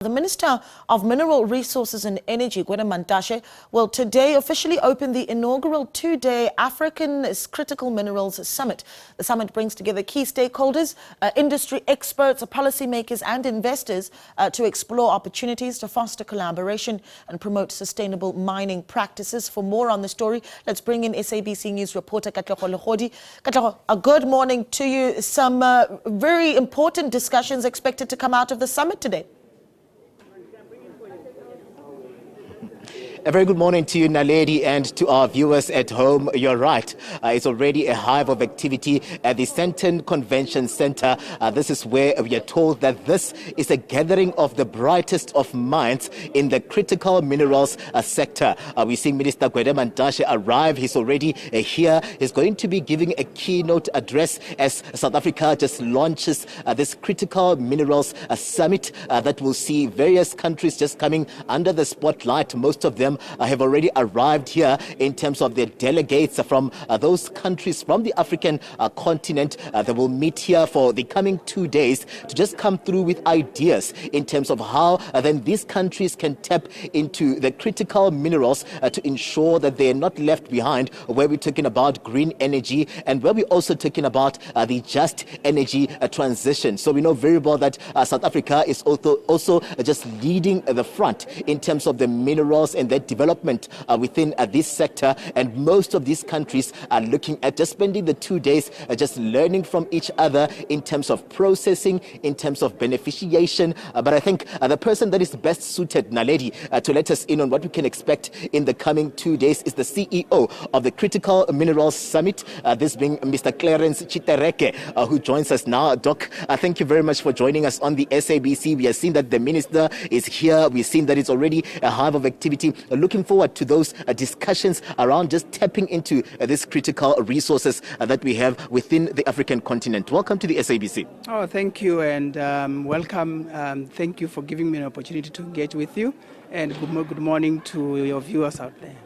The Minister of Mineral Resources and Energy, Gwede Mantashe, will today officially open the inaugural two-day African Critical Minerals Summit. The summit brings together key stakeholders, industry experts, policymakers and investors to explore opportunities to foster collaboration and promote sustainable mining practices. For more on the story, let's bring in SABC News reporter Katlego Legodi. Katlego, a good morning to you. Some very important discussions expected to come out of the summit today. A very good morning to you, Naledi, and to our viewers at home. You're right. It's already a hive of activity at the Sandton Convention Center. This is where we are told that this is a gathering of the brightest of minds in the critical minerals sector. We're seeing Minister Gwede Mantashe arrive. He's already here. He's going to be giving a keynote address as South Africa just launches this critical minerals summit that will see various countries just coming under the spotlight. Most of them have already arrived here in terms of their delegates from those countries from the African continent that will meet here for the coming 2 days to just come through with ideas in terms of how then these countries can tap into the critical minerals to ensure that they are not left behind, where we're talking about green energy and where we're also talking about the just energy transition. So we know very well that South Africa is also just leading the front in terms of the minerals and their development within this sector, and most of these countries are looking at just spending the 2 days just learning from each other in terms of processing, in terms of beneficiation. But I think the person that is best suited, Naledi, to let us in on what we can expect in the coming 2 days is the CEO of the Critical Minerals Summit, this being Mr. Clarence Tshitereke, who joins us now. Doc, thank you very much for joining us on the SABC. We have seen that the minister is here. We've seen that it's already a hive of activity. Looking forward to those discussions around just tapping into these critical resources that we have within the African continent. Welcome to the SABC. Oh, thank you, and welcome. Thank you for giving me an opportunity to engage with you, and good morning to your viewers out there.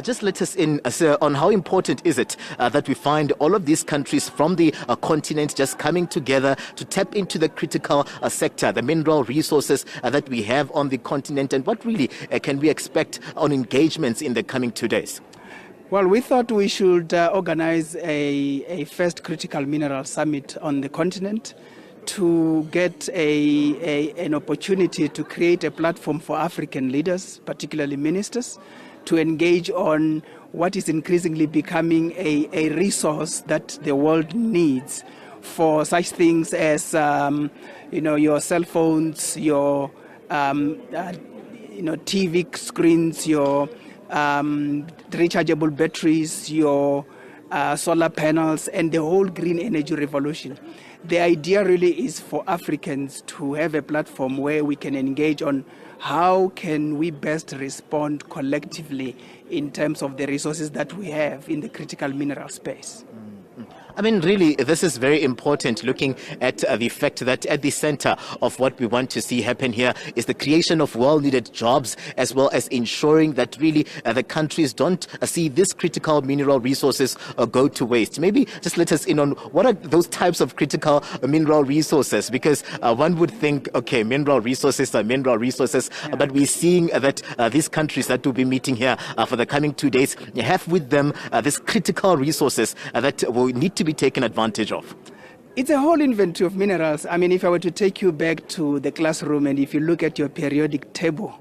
Just let us in, sir, on how important is it that we find all of these countries from the continent just coming together to tap into the critical sector, the mineral resources that we have on the continent, and what really can we expect on engagements in the coming 2 days? Well, we thought we should organize a first critical mineral summit on the continent to get an opportunity to create a platform for African leaders, particularly ministers, to engage on what is increasingly becoming a resource that the world needs for such things as your cell phones, your TV screens, your rechargeable batteries, your solar panels, and the whole green energy revolution. The idea really is for Africans to have a platform where we can engage on how can we best respond collectively in terms of the resources that we have in the critical mineral space. I mean, really, this is very important, looking at the fact that at the center of what we want to see happen here is the creation of well-needed jobs, as well as ensuring that really the countries don't see these critical mineral resources go to waste. Maybe just let us in on what are those types of critical mineral resources, because one would think, okay, mineral resources are mineral resources, but we're seeing that these countries that will be meeting here for the coming 2 days have with them these critical resources that will need to be taken advantage of. It's a whole inventory of minerals. I mean, if I were to take you back to the classroom and if you look at your periodic table,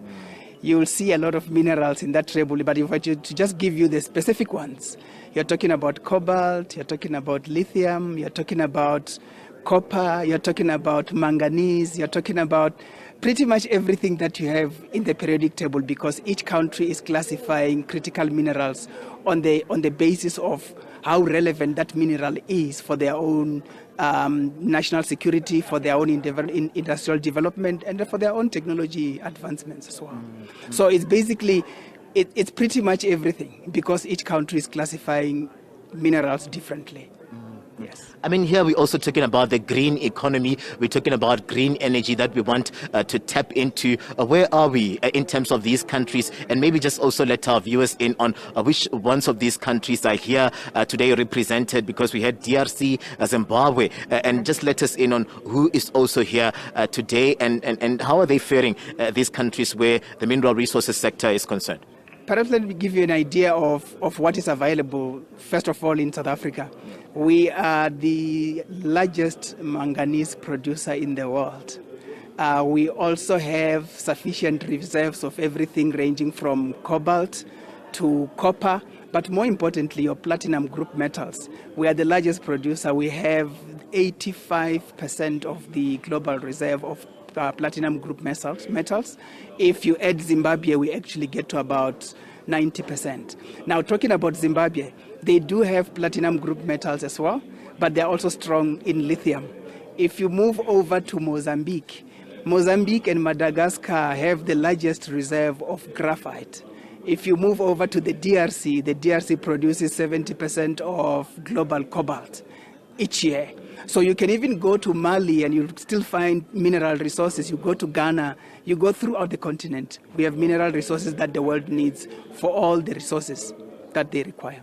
you'll see a lot of minerals in that table. But if I were to just give you the specific ones, you're talking about cobalt, you're talking about lithium, you're talking about copper, you're talking about manganese, you're talking about pretty much everything that you have in the periodic table, because each country is classifying critical minerals on the basis of how relevant that mineral is for their own national security, for their own industrial development, and for their own technology advancements as well. So it's basically, it's pretty much everything, because each country is classifying minerals differently. Yes. I mean, here we're also talking about the green economy. We're talking about green energy that we want to tap into. Where are we in terms of these countries? And maybe just also let our viewers in on which ones of these countries are here today represented, because we had DRC, Zimbabwe, and just let us in on who is also here today and how are they faring, these countries where the mineral resources sector is concerned. Perhaps let me give you an idea of what is available, first of all, in South Africa. We are the largest manganese producer in the world. We also have sufficient reserves of everything ranging from cobalt to copper, but more importantly, your platinum group metals. We are the largest producer. We have 85% of the global reserve of platinum group metals. If you add Zimbabwe, we actually get to about 90%. Now, talking about Zimbabwe, they do have platinum group metals as well, but they're also strong in lithium. If you move over to Mozambique and Madagascar have the largest reserve of graphite. If you move over to the DRC produces 70% of global cobalt each year. So you can even go to Mali and you'll still find mineral resources. You go to Ghana, you go throughout the continent. We have mineral resources that the world needs for all the resources that they require.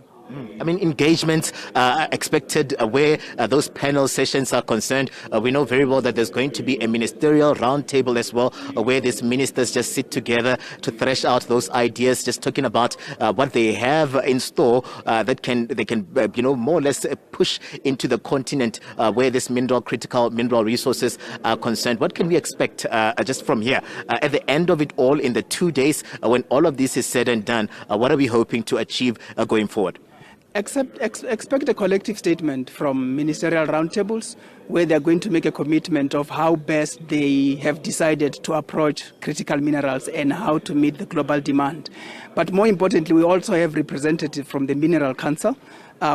I mean, engagements expected where those panel sessions are concerned. We know very well that there's going to be a ministerial roundtable as well, where these ministers just sit together to thresh out those ideas, just talking about what they have in store that they can more or less push into the continent where this critical mineral resources are concerned. What can we expect just from here at the end of it all, in the 2 days when all of this is said and done? What are we hoping to achieve going forward? Expect a collective statement from ministerial roundtables where they're going to make a commitment of how best they have decided to approach critical minerals and how to meet the global demand. But more importantly, we also have representatives from the Mineral Council,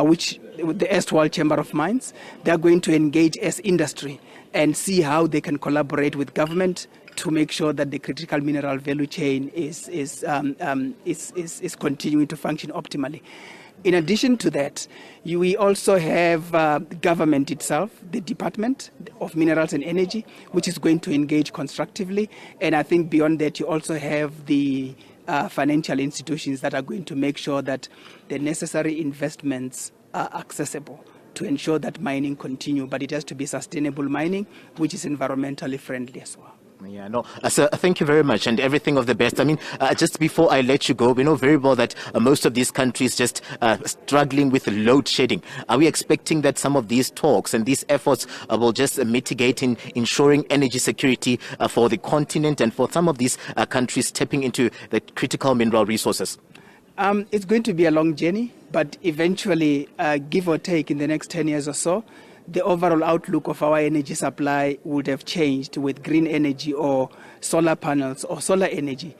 which the erstwhile Chamber of Mines. They're going to engage as industry and see how they can collaborate with government to make sure that the critical mineral value chain is continuing to function optimally. In addition to that, we also have the government itself, the Department of Minerals and Energy, which is going to engage constructively. And I think beyond that, you also have the financial institutions that are going to make sure that the necessary investments are accessible to ensure that mining continue. But it has to be sustainable mining, which is environmentally friendly as well. Yeah, no. So thank you very much and everything of the best. I mean, just before I let you go, we know very well that most of these countries just struggling with load shedding. Are we expecting that some of these talks and these efforts will just mitigate in ensuring energy security for the continent and for some of these countries tapping into the critical mineral resources? It's going to be a long journey, but eventually, give or take in the next 10 years or so, the overall outlook of our energy supply would have changed with green energy or solar panels or solar energy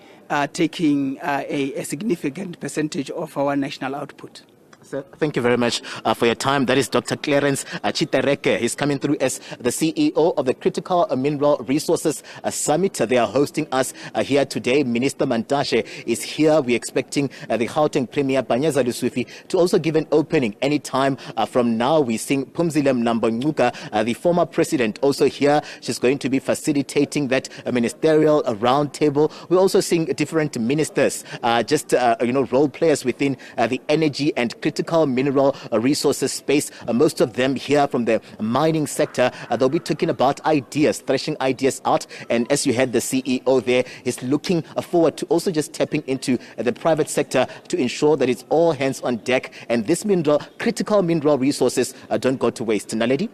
taking a significant percentage of our national output. So thank you very much for your time. That is Dr. Clarence Tshitereke. He's coming through as the CEO of the Critical Mineral Resources Summit. They are hosting us here today. Minister Mantashe is here. We're expecting the Gauteng Premier Panyaza Lesufi to also give an opening anytime from now. We're seeing Phumzile Mlambo-Ngcuka, the former president, also here. She's going to be facilitating that ministerial roundtable. We're also seeing different ministers, role players within the energy and critical mineral resources space. Most of them here from the mining sector. They'll be talking about ideas, threshing ideas out. And as you heard the CEO there, he's looking forward to also just tapping into the private sector to ensure that it's all hands on deck and this critical mineral resources don't go to waste. Naledi?